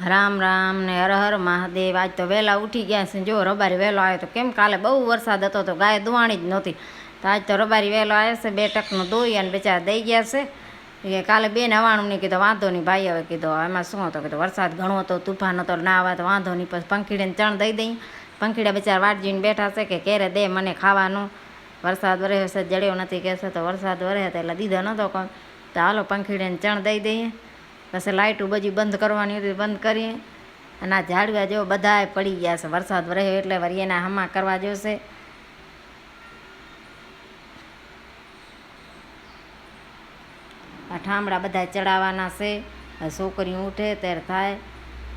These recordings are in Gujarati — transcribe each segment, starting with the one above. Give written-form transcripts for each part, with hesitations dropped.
રામ રામ ને હર હર મહાદેવ। આજ તો વહેલા ઉઠી ગયા છે। જો રબારી વહેલો આવ્યો તો કેમ કાલે બહુ વરસાદ હતો તો ગાય દુવાણી જ નહોતી, તો આજ તો રબારી વહેલો આવ્યો છે। 2 ટકનું દોઈ અને બિચારા દઈ ગયા છે કે કાલે બેન હવાણું નહીં કીધું વાંધો નહીં ભાઈ, હવે કીધું એમાં શું હતો, કીધું વરસાદ ઘણો હતો, તુફાન હતો, ના આવે તો વાંધો નહીં, પછી પંખીડીને ચણ દઈ દઈ। પંખીડા બિચારા વાટ જોઈને બેઠા છે કે ક્યારે દે મને ખાવાનું, વરસાદ વરે છે જડ્યો નથી કહેશે, તો વરસાદ વરે હતો એટલે દીધો નહોતો કોઈ, તો હાલો પંખીડીને ચણ દઈ દઈએ। પછી લાઇટું બધી બંધ કરવાની હતી, બંધ કરીએ। અને આ ઝાડવા જો બધાય પડી ગયા છે, વરસાદ રહ્યો એટલે વળી એના હમા કરવા જોશે। આ ઠામડા બધા ચડાવવાના છે, છોકરીઓ ઉઠે ત્યારે થાય।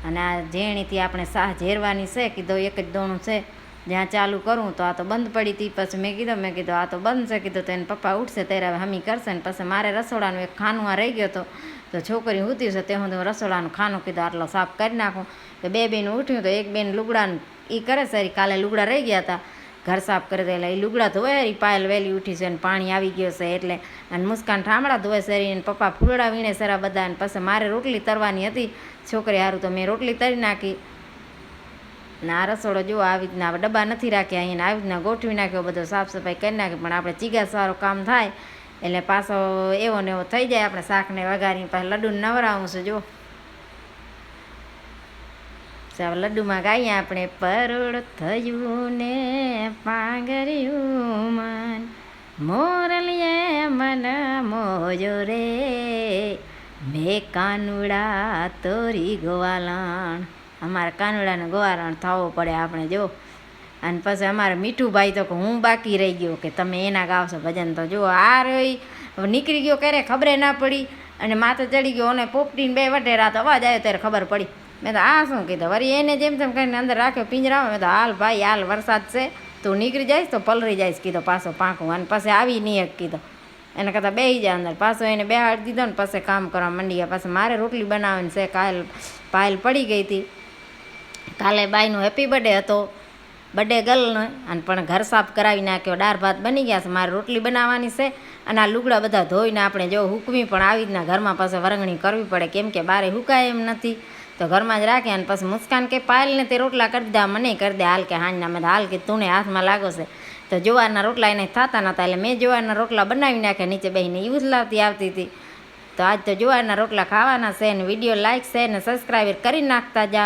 અને આ ઝેણીથી આપણે સાહ ઝેરવાની છે, કીધું એક જ દોણું છે, જ્યાં ચાલુ કરું તો આ તો બંધ પડી હતી। પછી મેં કીધું આ તો બંધ છે, કીધું તો એને પપ્પા ઉઠશે ત્યારે હવે હમી કરશે ને પછી મારે રસોડાનું એક ખાનું આ રહી ગયો હતો, તો છોકરી ઉઠી છે તે હું રસોડાનું ખાનું કીધું આટલો સાફ કરી નાખું। તો બે બેન ઉઠ્યું તો એક બેન લુગડાનું એ કરે છે, કાલે લુગડા રહી ગયા હતા ઘર સાફ કરી દે એટલે એ લુગડા ધોવે, એ પાયલ વહેલી ઉઠી છે અને પાણી આવી ગયો છે એટલે, અને મુસ્કાન ઠામડા ધોવે છે એને પપ્પા ફૂલડા વીણે સરા બધા, અને પછી મારે રોટલી તરવાની હતી છોકરી સારું, તો મેં રોટલી તરી નાખી। ને આ રસોડો જો આવી રીતના ડબ્બા નથી રાખ્યા, અહીંયા આવી રીતના ગોઠવી નાખ્યો, બધો સાફ સફાઈ કરી નાખી, પણ આપણે ચીગા સારો કામ થાય એટલે પાછો એવો ને એવો થઈ જાય। આપણે શાકને વઘારી પાછું લડ્ડુને નવરાવું છે। જો લડ્ડુમાં ગાઈએ આપણે, પરોળ થયું ને પાંગર્યું મન, મોરલીએ મન મોજો રે, મેં કાનુડા તોરી ગોવાલણ। અમારે કાનુડાને ગોવાલણ થવો પડે આપણે જો। અને પછી અમારે મીઠુભાઈ તો હું બાકી રહી ગયો કે તમે એના ગાવશો ભજન, તો જો આ રહી નીકળી ગયો ક્યારે ખબરે ના પડી, અને માથે ચડી ગયો અને પોપટીને બે વટેરા તો અવાજ આવ્યો ત્યારે ખબર પડી। મેં તો આ શું કીધું, વળી એને જેમ તેમ કરીને અંદર રાખ્યો પિંજરામાં। મેં તો હાલ ભાઈ હાલ, વરસાદ છે તું નીકળી જઈશ તો પલરી જઈશ કીધું પાછો પાંખું, અને પછી આવી નહીં એક કીધું, એને કરતાં બેસી જાય અંદર। પાછો એને બેહાડી દીધો ને પછી કામ કરવા માંડી ગયા। પાછું મારે રોટલી બનાવવાની છે, કાલ પાયલ પડી ગઈ હતી, કાલે બાઈનો હેપી બર્થડે હતો, બર્થડે ગર્લનો, અને પણ ઘર સાફ કરાવી નાખ્યો, દાળ ભાત બની ગયા છે, મારે રોટલી બનાવવાની છે। અને આ લુગડા બધા ધોઈને આપણે જો હૂકવી પણ આવી રીતના ઘરમાં પાછળ વરંગણી કરવી પડે, કેમ કે બારે હુકાય એમ નથી, તો ઘરમાં જ રાખે। અને પછી મુસ્કાન કે પાયલને તે રોટલા કરી દીધા, મને કરી દે હાલ કે હાંજના, મેં હાલ કે તું ને હાથમાં લાગો છે, તો જુવારના રોટલા એને થતા નહોતા એટલે મેં જુવારના રોટલા બનાવી નાખ્યા, નીચે બેસીને એ ઉથલાવતી આવતી હતી। તો આજ તો જુવારના રોટલા ખાવાના છે, અને વિડીયો લાઇક શેર ને સબસ્ક્રાઈબ કરી નાખતા જાઓ।